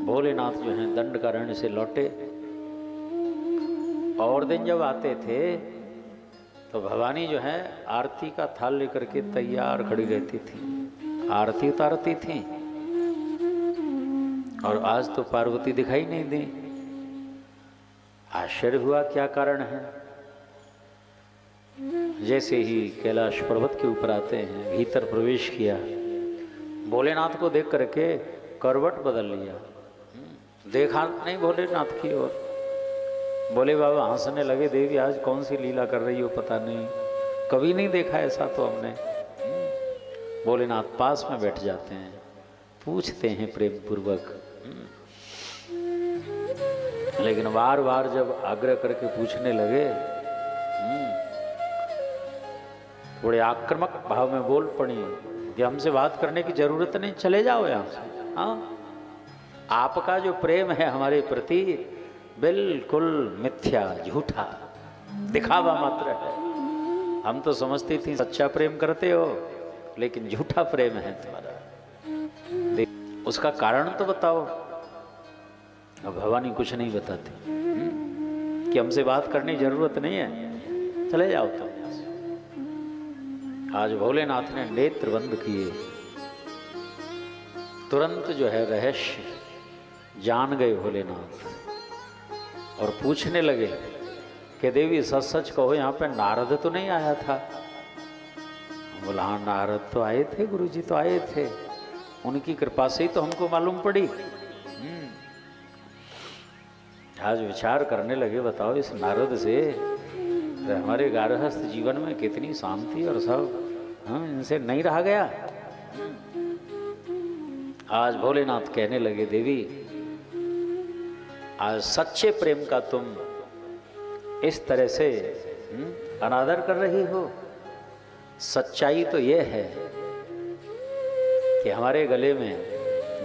भोलेनाथ जो हैं दंडकारण्य से लौटे। और दिन जब आते थे तो भवानी जो है आरती का थाल लेकर के तैयार खड़ी रहती थी, आरती उतारती थी। और आज तो पार्वती दिखाई नहीं दी। आश्चर्य हुआ क्या कारण है। जैसे ही कैलाश पर्वत के ऊपर आते हैं, भीतर प्रवेश किया, भोलेनाथ को देख करके करवट बदल लिया, देखा नहीं भोलेनाथ की ओर। बोले बाबा हंसने लगे, देवी आज कौन सी लीला कर रही हो पता नहीं, कभी नहीं देखा ऐसा तो हमने। भोलेनाथ पास में बैठ जाते हैं, पूछते हैं प्रेम पूर्वक, लेकिन बार बार जब आग्रह करके पूछने लगे, थोड़े आक्रामक भाव में बोल पड़ी कि हमसे बात करने की जरूरत नहीं, चले जाओ यहाँ से। हाँ, आपका जो प्रेम है हमारे प्रति बिल्कुल मिथ्या, झूठा, दिखावा मात्र है। हम तो समझती थी सच्चा प्रेम करते हो, लेकिन झूठा प्रेम है तुम्हारा। उसका कारण तो बताओ। अब भवानी कुछ नहीं बताती कि हमसे बात करने की जरूरत नहीं है, चले जाओ तुम यहाँ से। आज भोलेनाथ ने नेत्र बंद किए, तुरंत जो है रहस्य जान गए भोलेनाथ और पूछने लगे कि देवी सच सच कहो यहाँ पे नारद तो नहीं आया था? बोला हाँ नारद तो आए थे, गुरुजी तो आए थे, उनकी कृपा से ही तो हमको मालूम पड़ी। आज विचार करने लगे, बताओ इस नारद से हमारे गारहस्थ जीवन में कितनी शांति और सब, हाँ इनसे नहीं रहा गया। आज भोलेनाथ कहने लगे देवी आज सच्चे प्रेम का तुम इस तरह से अनादर कर रही हो। सच्चाई तो ये है कि हमारे गले में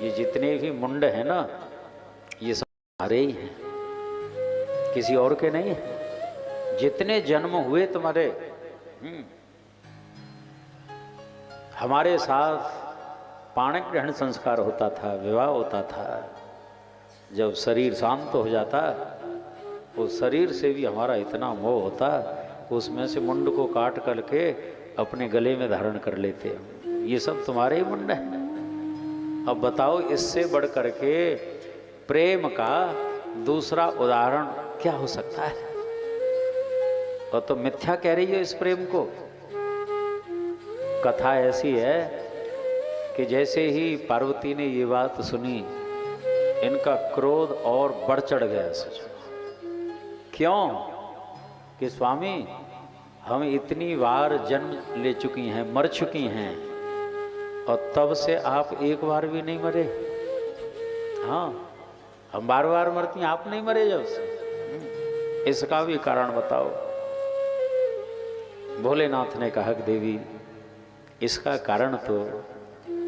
ये जितने भी मुंड हैं ना, ये सब हमारे ही हैं, किसी और के नहीं है। जितने जन्म हुए तुम्हारे, हमारे साथ पाणिक ग्रहण संस्कार होता था, विवाह होता था। जब शरीर शांत हो जाता, उस शरीर से भी हमारा इतना मोह होता, उसमें से मुंड को काट करके अपने गले में धारण कर लेते हैं। ये सब तुम्हारे ही मुंड है। अब बताओ इससे बढ़ करके प्रेम का दूसरा उदाहरण क्या हो सकता है? और तो मिथ्या कह रही हो इस प्रेम को। कथा ऐसी है कि जैसे ही पार्वती ने ये बात सुनी, इनका क्रोध और बढ़ चढ़ गया। सच क्यों? कि स्वामी हम इतनी बार जन्म ले चुकी हैं, मर चुकी हैं, और तब से आप एक बार भी नहीं मरे। हाँ हम बार बार मरती हैं, आप नहीं मरे जब से। इसका भी कारण बताओ। भोलेनाथ ने कहा कि देवी इसका कारण तो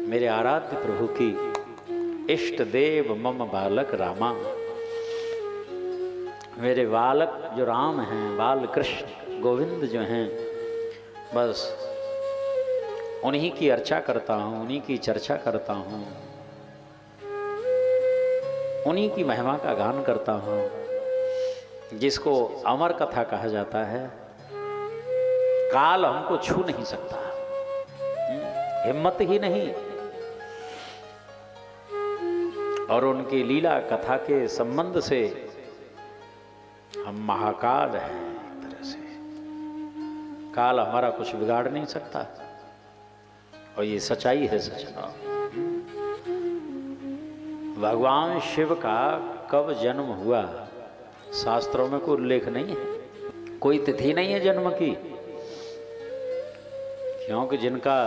मेरे आराध्य प्रभु की इष्ट देव मम बालक रामा, मेरे बालक जो राम हैं, बाल कृष्ण गोविंद जो हैं, बस उन्हीं की अर्चा करता हूँ, उन्हीं की चर्चा करता हूँ, उन्हीं की महिमा का गान करता हूँ, जिसको अमर कथा कहा जाता है। काल हमको छू नहीं सकता, हिम्मत ही नहीं। और उनकी लीला कथा के संबंध से हम महाकाल हैं। एक तरह से काल हमारा कुछ बिगाड़ नहीं सकता, और ये सच्चाई है। सचना भगवान शिव का कब जन्म हुआ शास्त्रों में कोई उल्लेख नहीं है, कोई तिथि नहीं है जन्म की। क्योंकि जिनका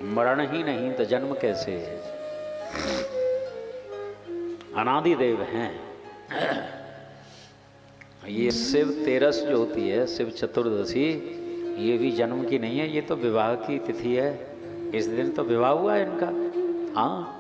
मरण ही नहीं तो जन्म कैसे है? अनादि देव हैं। ये शिव तेरस जो होती है, शिव चतुर्दशी, ये भी जन्म की नहीं है, ये तो विवाह की तिथि है। इस दिन तो विवाह हुआ है इनका। हाँ